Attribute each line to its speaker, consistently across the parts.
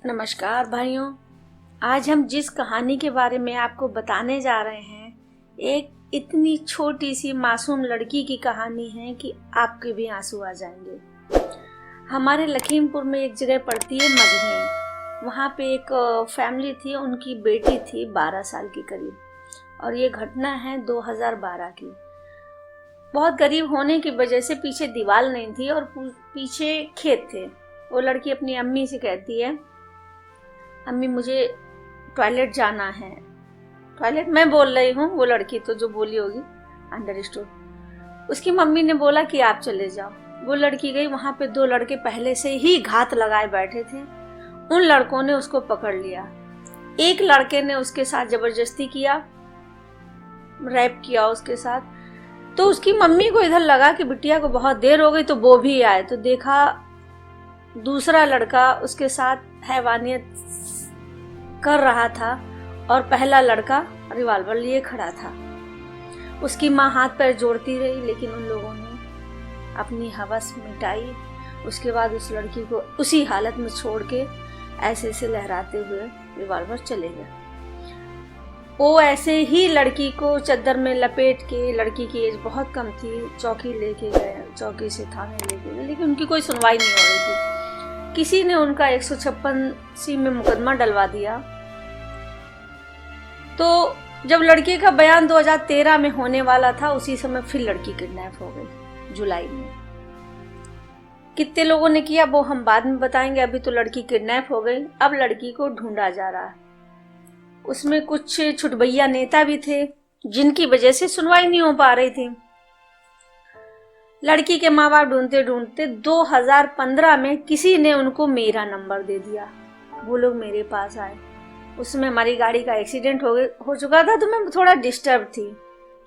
Speaker 1: नमस्कार भाइयों। आज हम जिस कहानी के बारे में आपको बताने जा रहे हैं, एक इतनी छोटी सी मासूम लड़की की कहानी है कि आपके भी आंसू आ जाएंगे। हमारे लखीमपुर में एक जगह पड़ती है मजनी। वहाँ पे एक फैमिली थी, उनकी बेटी थी 12 साल की करीब, और ये घटना है 2012 की। बहुत गरीब होने की वजह से पीछे दीवार नहीं थी और पीछे खेत थे। वो लड़की अपनी अम्मी से कहती है, अम्मी मुझे टॉयलेट जाना है। टॉयलेट मैं बोल रही हूँ, वो लड़की तो जो बोली होगी अंडरस्टूड। उसकी मम्मी ने बोला कि आप चले जाओ। वो लड़की गई। वहाँ पे 2 लड़के पहले से ही घात लगाए बैठे थे। उन लड़कों ने उसको पकड़ लिया। एक लड़के ने उसके साथ जबरदस्ती किया, रैप किया उसके साथ। तो उसकी मम्मी को इधर लगा कि बिटिया को बहुत देर हो गई, तो वो भी आए। तो देखा दूसरा लड़का उसके साथ हैवानियत कर रहा था और पहला लड़का रिवॉल्वर लिए खड़ा था। उसकी माँ हाथ पैर जोड़ती रही, लेकिन उन लोगों ने अपनी हवस मिटाई। उसके बाद उस लड़की को उसी हालत में छोड़ के ऐसे से लहराते हुए रिवॉल्वर चले गए। वो ऐसे ही लड़की को चादर में लपेट के, लड़की की एज बहुत कम थी, चौकी लेके गए, चौकी से थाने लेके गए, लेकिन उनकी कोई सुनवाई नहीं हो रही थी। किसी ने उनका 156C में मुकदमा डलवा दिया। तो जब लड़की का बयान 2013 में होने वाला था, उसी समय फिर लड़की किडनैप हो गई जुलाई में। कितने लोगों ने किया वो हम बाद में बताएंगे। अभी तो लड़की किडनैप हो गई। अब लड़की को ढूंढा जा रहा है। उसमें कुछ छुटभैया नेता भी थे, जिनकी वजह से सुनवाई नहीं हो पा रही थी। लड़की के माँ बाप ढूंढते ढूंढते 2015 में किसी ने उनको मेरा नंबर दे दिया। वो लोग मेरे पास आए। उसमें हमारी गाड़ी का एक्सीडेंट हो चुका था, तो मैं थोड़ा डिस्टर्ब थी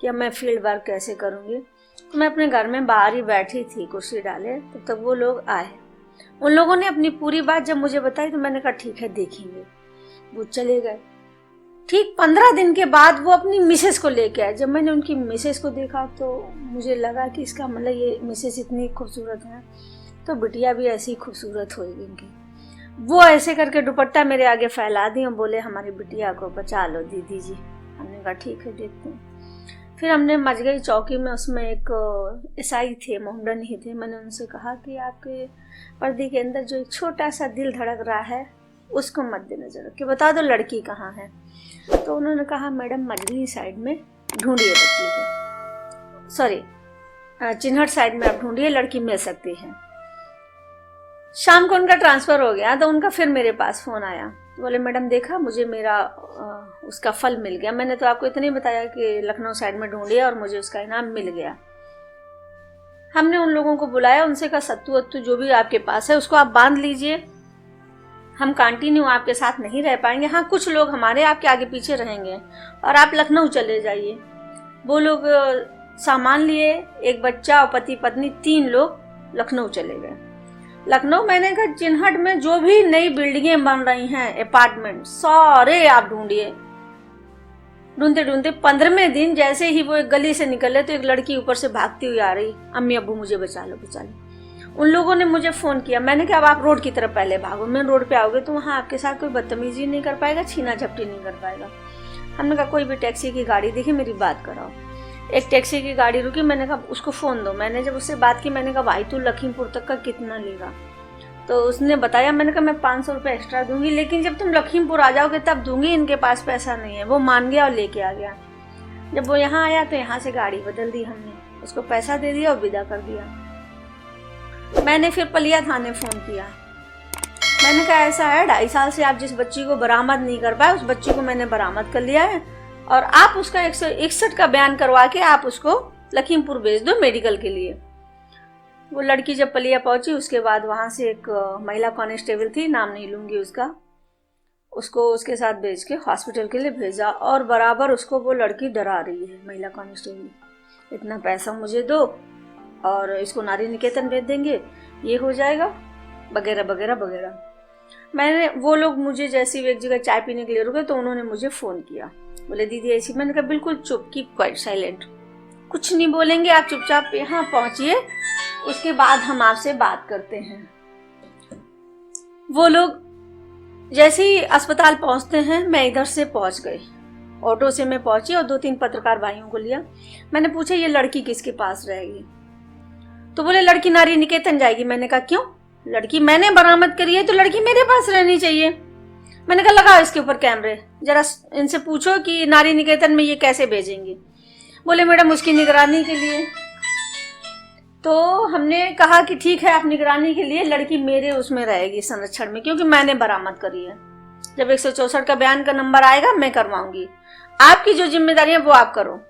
Speaker 1: कि अब मैं फील्ड वर्क कैसे करूँगी। तो मैं अपने घर में बाहर ही बैठी थी कुर्सी डाले, तब तक वो लोग आए। उन लोगों ने अपनी पूरी बात जब मुझे बताई, तो मैंने कहा ठीक है देखेंगे। वो चले गए। ठीक 15 दिन के बाद वो अपनी मिसेस को लेके आए। जब मैंने उनकी मिसेस को देखा तो मुझे लगा कि इसका मतलब ये मिसेस इतनी खूबसूरत है, तो बिटिया भी ऐसी खूबसूरत होगी इनकी। वो ऐसे करके दुपट्टा मेरे आगे फैला दी और बोले हमारी बिटिया को बचा लो दीदी जी। हमने कहा ठीक है देखते हैं। फिर हमने मजगई चौकी में, उसमें एक ईसाई थे, मोहम्मदन ही थे। मैंने उनसे कहा कि आपके पर्दे के अंदर जो एक छोटा सा दिल धड़क रहा है, उसको मद्देनजर रख के बता दो लड़की कहाँ है। तो उन्होंने कहा मैडम मजगई साइड में ढूंढिए बच्ची को, सॉरी चिन्हट साइड में आप ढूंढिए, लड़की मिल सकती है। शाम को उनका ट्रांसफ़र हो गया, तो उनका फिर मेरे पास फ़ोन आया। बोले मैडम देखा, मुझे मेरा उसका फल मिल गया। मैंने तो आपको इतना ही बताया कि लखनऊ साइड में ढूंढिए और मुझे उसका इनाम मिल गया। हमने उन लोगों को बुलाया, उनसे कहा सत्तू वत्तू जो भी आपके पास है उसको आप बांध लीजिए, हम कंटिन्यू आपके साथ नहीं रह पाएंगे। हाँ, कुछ लोग हमारे आपके आगे पीछे रहेंगे और आप लखनऊ चले जाइए। वो लोग सामान लिए, एक बच्चा और पति पत्नी, 3 लोग लखनऊ चले गए। लखनऊ मैंने कहा चिन्हट में जो भी नई बिल्डिंगें बन रही हैं, अपार्टमेंट, सारे आप ढूंढिए। ढूंढते ढूंढते 15वें दिन जैसे ही वो एक गली से निकले, तो एक लड़की ऊपर से भागती हुई आ रही, अम्मी अब्बू मुझे बचा लो बचा लो। उन लोगों ने मुझे फ़ोन किया। मैंने कहा अब आप रोड की तरफ पहले भागो, मेन रोड पे आओगे तो वहाँ आपके साथ कोई बदतमीजी नहीं कर पाएगा, छीना झपटी नहीं कर पाएगा। हमने कहा कोई भी टैक्सी की गाड़ी देखी, मेरी बात कराओ। एक टैक्सी की गाड़ी रुकी। मैंने कहा उसको फ़ोन दो। मैंने जब उससे बात की, मैंने कहा भाई तू लखीमपुर तक का कितना लेगा? तो उसने बताया। मैंने कहा मैं 500 रुपये एक्स्ट्रा दूंगी, लेकिन जब तुम लखीमपुर आ जाओगे तब दूंगी, इनके पास पैसा नहीं है। वो मान गया और लेके आ गया। जब वो यहाँ आया तो यहाँ से गाड़ी बदल दी हमने, उसको पैसा दे दिया और विदा कर दिया। मैंने फिर पलिया थाने फ़ोन किया। मैंने कहा ऐसा है, 2.5 साल से आप जिस बच्ची को बरामद नहीं कर पाए, उस बच्ची को मैंने बरामद कर लिया है और आप उसका 161 का बयान करवा के आप उसको लखीमपुर भेज दो मेडिकल के लिए। वो लड़की जब पलिया पहुंची, उसके बाद वहाँ से एक महिला कांस्टेबल थी, नाम नहीं लूँगी उसका, उसको उसके साथ भेज के हॉस्पिटल के लिए भेजा। और बराबर उसको वो लड़की डरा रही है, महिला कांस्टेबल, इतना पैसा मुझे दो और इसको नारी निकेतन भेज देंगे, ये हो जाएगा, वगैरह वगैरह वगैरह। मैंने, वो लोग मुझे जैसे एक जगह चाय पीने के लिए रुके, तो उन्होंने मुझे फ़ोन किया। बोले दीदी ऐसी। मैंने कहा बिल्कुल चुप, कीप क्वाइट, साइलेंट, कुछ नहीं बोलेंगे, आप चुपचाप यहाँ पहुँचिए, उसके बाद हम आपसे बात करते हैं। वो लोग जैसे ही अस्पताल पहुंचते हैं, मैं इधर से पहुंच गई, ऑटो से मैं पहुंची और 2-3 पत्रकार भाइयों को लिया। मैंने पूछा ये लड़की किसके पास रहेगी? तो बोले लड़की नारी निकेतन जाएगी। मैंने कहा क्यों? लड़की मैंने बरामद करी है तो लड़की मेरे पास रहनी चाहिए। मैंने कहा लगाओ इसके ऊपर कैमरे, जरा इनसे पूछो कि नारी निकेतन में ये कैसे भेजेंगी। बोले मैडम उसकी निगरानी के लिए। तो हमने कहा कि ठीक है, आप निगरानी के लिए, लड़की मेरे उसमें रहेगी संरक्षण में, क्योंकि मैंने बरामद करी है। जब 164 का बयान का नंबर आएगा मैं करवाऊंगी, आपकी जो जिम्मेदारी है वो आप करो।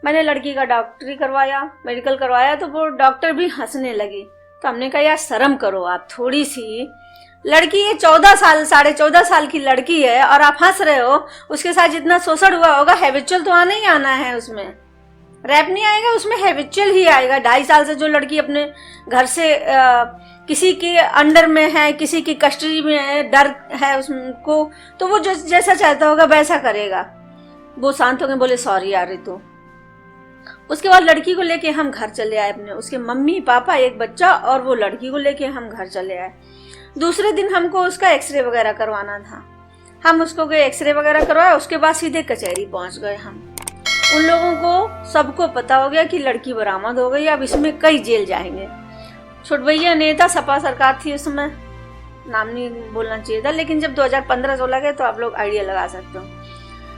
Speaker 1: मैंने लड़की का डॉक्टरी करवाया, मेडिकल करवाया, तो वो डॉक्टर भी हंसने लगी। तो हमने कहा यार शर्म करो आप थोड़ी सी, लड़की ये 14 साल 14.5 साल की लड़की है और आप हंस रहे हो। उसके साथ जितना शोषण हुआ होगा हैबिचुअल तो आना ही आना है, उसमें रैप नहीं आएगा, उसमें हैबिचुअल ही आएगा। 2.5 साल से जो लड़की अपने घर से किसी के अंडर में है, किसी की कस्टडी में है, डर है उसको, तो वो जो जैसा चाहता होगा वैसा करेगा। वो शांत हो गए, बोले सॉरी यार रितु। उसके बाद लड़की को लेके हम घर चले आए अपने, उसके मम्मी पापा एक बच्चा और वो लड़की को लेके हम घर चले आए। दूसरे दिन हमको उसका एक्सरे वगैरह करवाना था, हम उसको गए एक्सरे वगैरह करवाया। उसके बाद सीधे कचहरी पहुंच गए हम। उन लोगों को सबको पता हो गया कि लड़की बरामद हो गई, अब इसमें कई जेल जाएंगे। छुटभैया नेता सपा सरकार थी उस समय, नाम नहीं बोलना चाहिए था, लेकिन जब 2015-16 गए तो आप लोग आइडिया लगा सकते हो।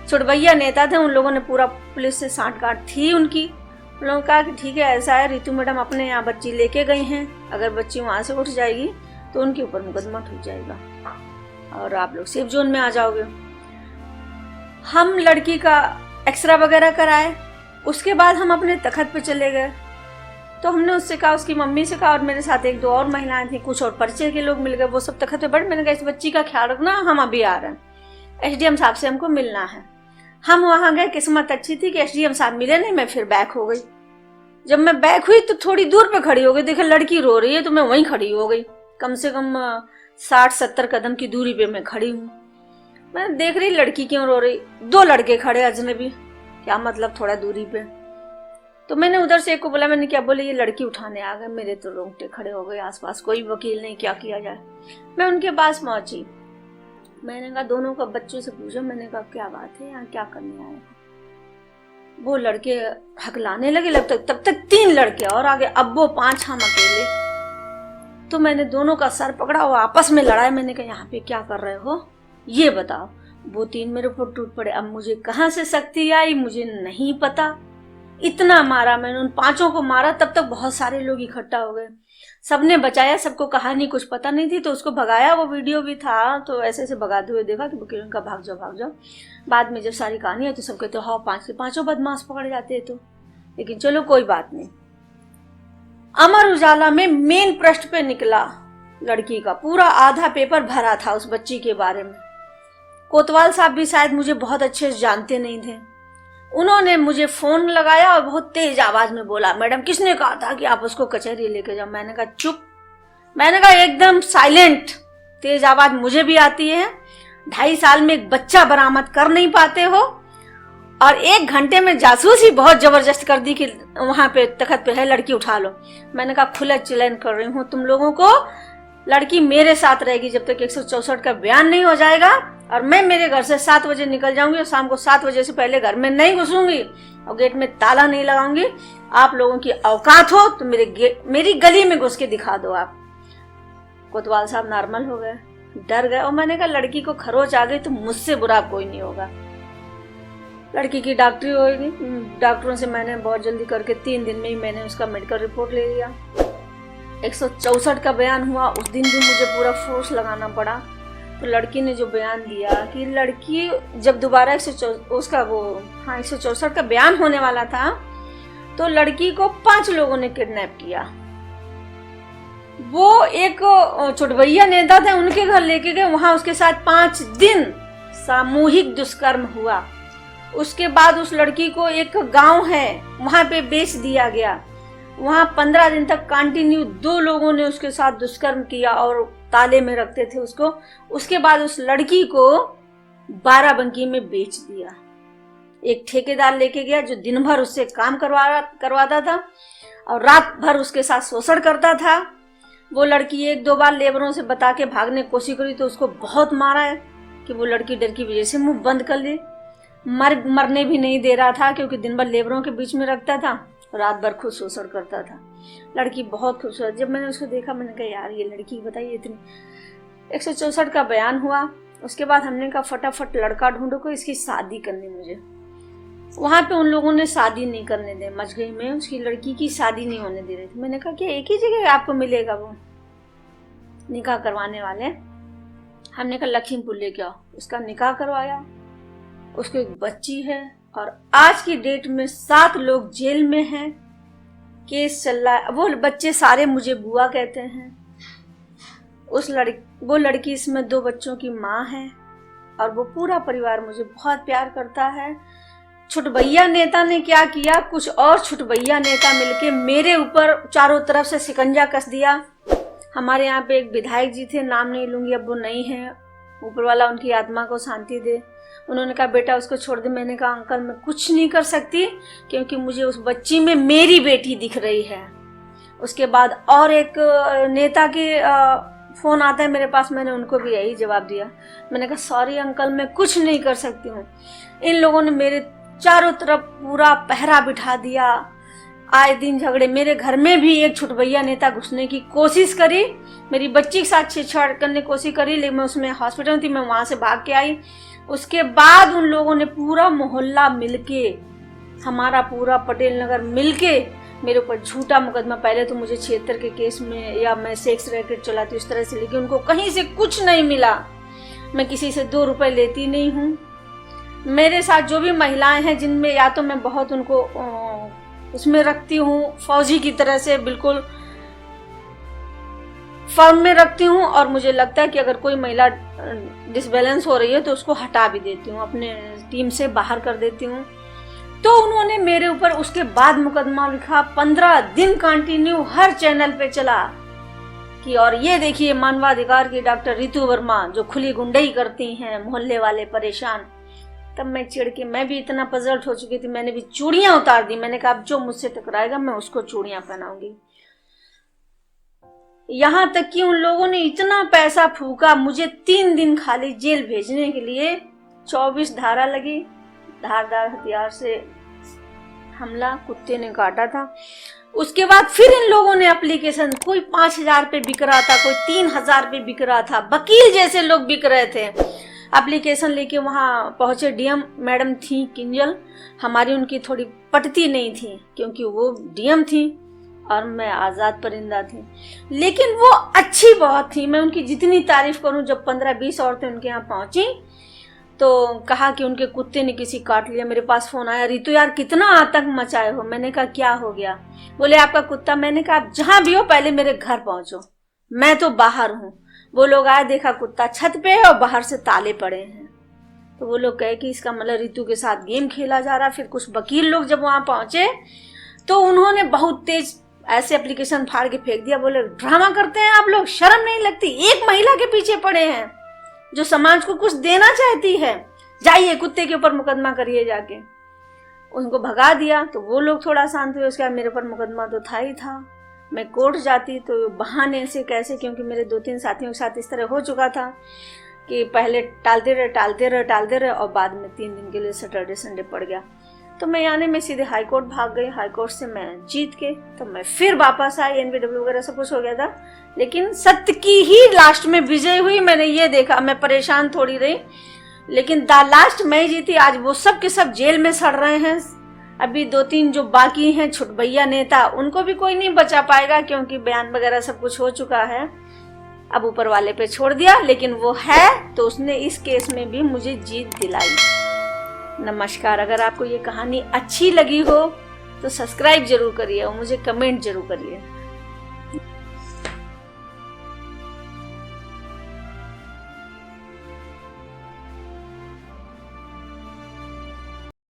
Speaker 1: छुटभैया नेता थे, उन लोगों ने पूरा पुलिस से सांठ-गांठ थी उनकी। उन लोगों ने कहा कि ठीक है ऐसा है, रितु मैडम अपने यहाँ बच्ची लेके गई हैं, अगर बच्ची वहाँ से उठ जाएगी तो उनके ऊपर मुकदमा ठुक जाएगा और आप लोग सेफ जोन में आ जाओगे। हम लड़की का एक्सरा वगैरह कराए, उसके बाद हम अपने तखत पे चले गए। तो हमने उससे कहा, उसकी मम्मी से कहा, और मेरे साथ 1-2 और महिलाएं थी, कुछ और परिचय के लोग मिल गए, वो सब तखत पे बैठ। मैंने कहा इस बच्ची का ख्याल रखना, हम अभी आ रहे हैं, एसडीएम साहब से हमको मिलना है। हम वहां गए, किस्मत अच्छी थी कि एसडीएम साहब मिले नहीं, मैं फिर बैक हो गई। जब मैं बैक हुई तो थोड़ी दूर पे खड़ी हो गई, देखा लड़की रो रही है तो मैं वहीं खड़ी हो गई। कम से कम 60-70 कदम की दूरी पे मैं खड़ी हूँ। मैं देख रही लड़की क्यों रो रही, 2 लड़के खड़े अजनबी, क्या मतलब थोड़ा दूरी पे। तो मैंने उधर से एक को बोला, मैंने क्या बोले ये लड़की उठाने आ गए। मेरे तो रोंगटे खड़े हो गए, आसपास कोई वकील नहीं, क्या किया जाए। मैं उनके पास पहुंची, मैंने कहा दोनों का बच्चों से पूछा, मैंने कहा क्या बात है, यहाँ क्या करने आए? वो लड़के हकलाने लगे, तब तक 3 लड़के और आगे, अब वो 5 हम अकेले। तो मैंने दोनों का सर पकड़ा, वो आपस में लड़ाई। मैंने कहा यहाँ पे क्या कर रहे हो ये बताओ। वो 3 मेरे ऊपर टूट पड़े। अब मुझे कहाँ से शक्ति आई मुझे नहीं पता, इतना मारा मैंने, उन 5 को मारा। तब तक बहुत सारे लोग इकट्ठा हो गए, सबने बचाया, सबको कहानी कुछ पता नहीं थी तो उसको भगाया। वो वीडियो भी था, तो ऐसे ऐसे भगाते हुए देखा कि वकील का भाग जाओ भाग जाओ। बाद में जब सारी कहानी है तो सब कहते हाँ 5 के 5 बदमाश पकड़ जाते तो, लेकिन चलो कोई बात नहीं। अमर उजाला में मेन पृष्ठ पे निकला लड़की का, पूरा आधा पेपर भरा था उस बच्ची के बारे में। कोतवाल साहब भी शायद मुझे बहुत अच्छे से जानते नहीं थे, उन्होंने मुझे फोन लगाया और बहुत तेज आवाज में बोला, मैडम किसने कहा था कि आप उसको कचहरी लेके जाओ? मैंने कहा चुप, मैंने कहा एकदम साइलेंट। तेज आवाज मुझे भी आती है, 2.5 साल में एक बच्चा बरामद कर नहीं पाते हो, और 1 घंटे में जासूसी बहुत जबरदस्त कर दी कि वहां पे तखत पे है लड़की उठा लो। मैंने कहा खुला चैलेंज कर रही हूँ तुम लोगों को, लड़की मेरे साथ रहेगी जब तक 164 का बयान नहीं हो जाएगा, और मैं मेरे घर से 7 बजे निकल जाऊंगी और शाम को 7 बजे से पहले घर में नहीं घुसूंगी और गेट में ताला नहीं लगाऊंगी। आप लोगों की औकात हो तो मेरी गली में घुस के दिखा दो आप। कोतवाल साहब नॉर्मल हो गए, डर गए, और मैंने कहा लड़की को खरोच आ गई तो मुझसे बुरा कोई नहीं होगा। लड़की की डॉक्टरी होगी, डॉक्टरों से मैंने बहुत जल्दी करके 3 दिन में ही मैंने उसका मेडिकल रिपोर्ट ले लिया। 164 का बयान हुआ, उस दिन भी मुझे पूरा फोर्स लगाना पड़ा। तो लड़की ने जो बयान दिया कि लड़की जब दोबारा 164 का बयान होने वाला था तो लड़की को 5 लोगों ने किडनैप किया। वो एक छुटभैया नेता थे, उनके घर लेके गए, वहां उसके साथ 5 दिन सामूहिक दुष्कर्म हुआ। उसके बाद उस लड़की को एक गांव है वहां पे बेच दिया गया। वहां 15 दिन तक कंटिन्यू 2 लोगों ने उसके साथ दुष्कर्म किया और ताले में रखते थे उसको। उसके बाद उस लड़की को बाराबंकी में बेच दिया। एक ठेकेदार लेके गया जो दिन भर उससे काम करवाता था और रात भर उसके साथ शोषण करता था। वो लड़की 1-2 बार लेबरों से बता के भागने की कोशिश करी तो उसको बहुत मारा है कि वो लड़की डर की वजह से मुंह बंद कर ले। मरने भी नहीं दे रहा था क्योंककि दिन भर लेबरों के बीच में रखता था, रात भर खुद शोषण करता था। लड़की बहुत खूबसूरत। जब मैंने उसको देखा मैंने कहा यार ये लड़की बताइए इतनी। 164 का बयान हुआ। उसके बाद हमने कहा फटाफट लड़का ढूंढो को, इसकी शादी करनी मुझे। वहाँ पे उन लोगों ने शादी नहीं करने दे। मजगई में उसकी लड़की की शादी नहीं होने दे रहे थे। मैंने कहा कि एक ही जगह आपको मिलेगा वो निकाह करवाने वाले। हमने कहा लखीमपुर लेके आओ। उसका निकाह करवाया। उसको एक बच्ची है और आज की डेट में 7 लोग जेल में हैं। केस चल रहा है। वो बच्चे सारे मुझे बुआ कहते हैं। वो लड़की इसमें 2 बच्चों की माँ है और वो पूरा परिवार मुझे बहुत प्यार करता है। छुटभैया नेता ने क्या किया, कुछ और छुटभैया नेता मिलके मेरे ऊपर चारों तरफ से शिकंजा कस दिया। हमारे यहाँ पे एक विधायक जी थे, नाम नहीं लूंगी, अब वो नहीं है, ऊपर वाला उनकी आत्मा को शांति दे। उन्होंने कहा बेटा उसको छोड़ दे। मैंने कहा अंकल मैं कुछ नहीं कर सकती क्योंकि मुझे उस बच्ची में मेरी बेटी दिख रही है। उसके बाद और एक नेता के फोन आता है मेरे पास, मैंने उनको भी यही जवाब दिया। मैंने कहा सॉरी अंकल मैं कुछ नहीं कर सकती हूँ। इन लोगों ने मेरे चारों तरफ पूरा पहरा बिठा दिया। आए दिन झगड़े। मेरे घर में भी एक छुटभैया नेता घुसने की कोशिश करी, मेरी बच्ची के साथ छेड़छाड़ करने की कोशिश करी, लेकिन मैं उसमें हॉस्पिटल थी, मैं वहां से भाग के आई। उसके बाद उन लोगों ने पूरा मोहल्ला मिलके, हमारा पूरा पटेल नगर मिलके मेरे ऊपर झूठा मुकदमा, पहले तो मुझे 76 के केस में या मैं सेक्स रैकेट चलाती उस तरह से, लेकिन उनको कहीं से कुछ नहीं मिला। मैं किसी से 2 रुपए लेती नहीं हूँ। मेरे साथ जो भी महिलाएं हैं जिनमें या तो मैं बहुत उनको उसमें रखती हूँ, फौजी की तरह से बिल्कुल फर्म में रखती हूँ, और मुझे लगता है कि अगर कोई महिला डिसबैलेंस हो रही है तो उसको हटा भी देती हूँ, अपने टीम से बाहर कर देती हूँ। तो उन्होंने मेरे ऊपर उसके बाद मुकदमा लिखा। 15 दिन कंटिन्यू हर चैनल पे चला कि और ये देखिए मानवाधिकार की डॉक्टर रितु वर्मा जो खुली गुंडई करती हैं, मोहल्ले वाले परेशान। तब मैं चिढ़ के, मैं भी इतना पजल्ट हो चुकी थी, मैंने भी चूड़ियां उतार दी। मैंने कहा अब जो मुझसे टकराएगा मैं उसको चूड़ियां पहनाऊंगी। यहाँ तक कि उन लोगों ने इतना पैसा फूका मुझे 3 दिन खाली जेल भेजने के लिए। 24 धारा लगी, धारदार हथियार से हमला, कुत्ते ने काटा था। उसके बाद फिर इन लोगों ने एप्लीकेशन, कोई 5000 पे बिक रहा था, कोई 3000 पे बिक रहा था, वकील जैसे लोग बिक रहे थे। एप्लीकेशन लेके वहां पहुंचे। डीएम मैडम थी किंजल, हमारी उनकी थोड़ी पटती नहीं थी क्योंकि वो डीएम थी और मैं आजाद परिंदा थी, लेकिन वो अच्छी बहुत थी। मैं उनकी जितनी तारीफ करूं। जब 15-20 औरतें उनके यहाँ पहुंची तो कहा कि उनके कुत्ते ने किसी काट लिया। मेरे पास फोन आया, रितु यार कितना आतंक मचाए हो। मैंने कहा क्या हो गया? बोले आपका कुत्ता। मैंने कहा आप जहां भी हो पहले मेरे घर पहुंचो, मैं तो बाहर हूँ। वो लोग आए, देखा कुत्ता छत पे है और बाहर से ताले पड़े हैं। तो वो लोग कहे कि इसका मतलब रितु के साथ गेम खेला जा रहा। फिर कुछ वकील लोग जब वहां पहुंचे तो उन्होंने बहुत तेज ऐसे एप्लीकेशन फाड़ के फेंक दिया। बोले ड्रामा करते हैं आप लोग, शर्म नहीं लगती? एक महिला के पीछे पड़े हैं जो समाज को कुछ देना चाहती है, जाइए कुत्ते के ऊपर मुकदमा करिए जाके। उनको भगा दिया तो वो लोग थोड़ा शांत हुए। उसके बाद मेरे ऊपर मुकदमा तो था ही था। मैं कोर्ट जाती तो बहाने से कैसे, क्योंकि मेरे 2-3 साथियों के साथ इस तरह हो चुका था कि पहले टालते रहे और बाद में 3 दिन के लिए सैटरडे संडे पड़ गया। तो मैं आने में सीधे हाई कोर्ट भाग गई। हाई कोर्ट से मैं जीत के तो मैं फिर वापस आई। एनबीडब्ल्यू वगैरह सब कुछ हो गया था, लेकिन सत्य की ही लास्ट में विजय हुई। मैंने ये देखा, मैं परेशान थोड़ी रही, लेकिन लास्ट मैं जीती। आज वो सब के सब जेल में सड़ रहे हैं। अभी 2-3 जो बाकी हैं छुटभैया नेता, उनको भी कोई नहीं बचा पाएगा क्योंकि बयान वगैरह सब कुछ हो चुका है। अब ऊपर वाले पे छोड़ दिया, लेकिन वो है तो उसने इस केस में भी मुझे जीत दिलाई। नमस्कार। अगर आपको ये कहानी अच्छी लगी हो तो सब्सक्राइब जरूर करिए और मुझे कमेंट जरूर करिए।